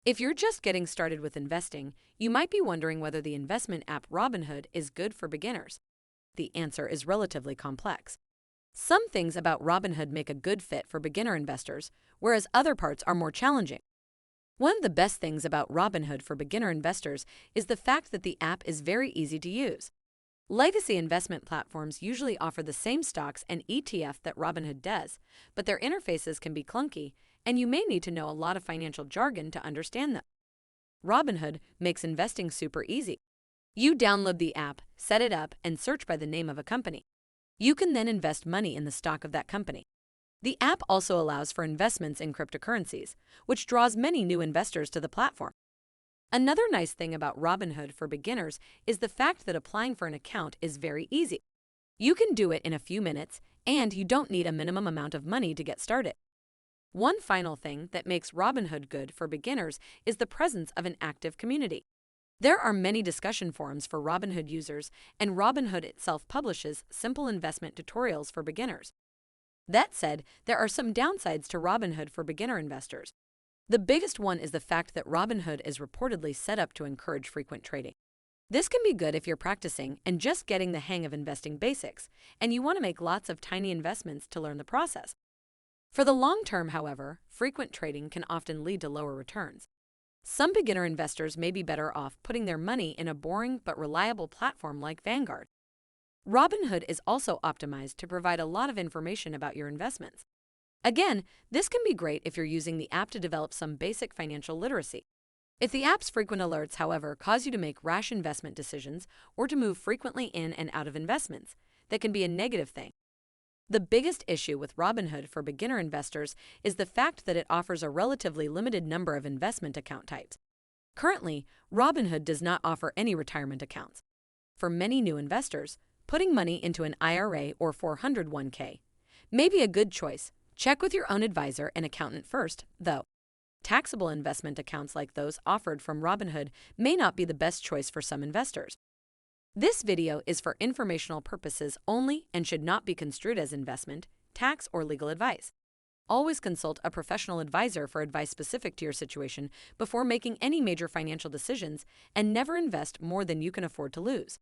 If you're just getting started with investing, you might be wondering whether the investment app Robinhood is good for beginners. The answer is relatively complex. Some things about Robinhood make a good fit for beginner investors, whereas other parts are more challenging. One of the best things about Robinhood for beginner investors is the fact that the app is very easy to use. Legacy investment platforms usually offer the same stocks and ETF that Robinhood does, but their interfaces can be clunky, and you may need to know a lot of financial jargon to understand them. Robinhood makes investing super easy. You download the app, set it up, and search by the name of a company. You can then invest money in the stock of that company. The app also allows for investments in cryptocurrencies, which draws many new investors to the platform. Another nice thing about Robinhood for beginners is the fact that applying for an account is very easy. You can do it in a few minutes, and you don't need a minimum amount of money to get started. One final thing that makes Robinhood good for beginners is the presence of an active community. There are many discussion forums for Robinhood users, and Robinhood itself publishes simple investment tutorials for beginners. That said, there are some downsides to Robinhood for beginner investors. The biggest one is the fact that Robinhood is reportedly set up to encourage frequent trading. This can be good if you're practicing and just getting the hang of investing basics, and you want to make lots of tiny investments to learn the process. For the long term, however, frequent trading can often lead to lower returns. Some beginner investors may be better off putting their money in a boring but reliable platform like Vanguard. Robinhood is also optimized to provide a lot of information about your investments. Again, this can be great if you're using the app to develop some basic financial literacy. If the app's frequent alerts, however, cause you to make rash investment decisions or to move frequently in and out of investments, that can be a negative thing. The biggest issue with Robinhood for beginner investors is the fact that it offers a relatively limited number of investment account types. Currently, Robinhood does not offer any retirement accounts. For many new investors, putting money into an IRA or 401k may be a good choice. Check with your own advisor and accountant first, though. Taxable investment accounts like those offered from Robinhood may not be the best choice for some investors. This video is for informational purposes only and should not be construed as investment, tax, or legal advice. Always consult a professional advisor for advice specific to your situation before making any major financial decisions, and never invest more than you can afford to lose.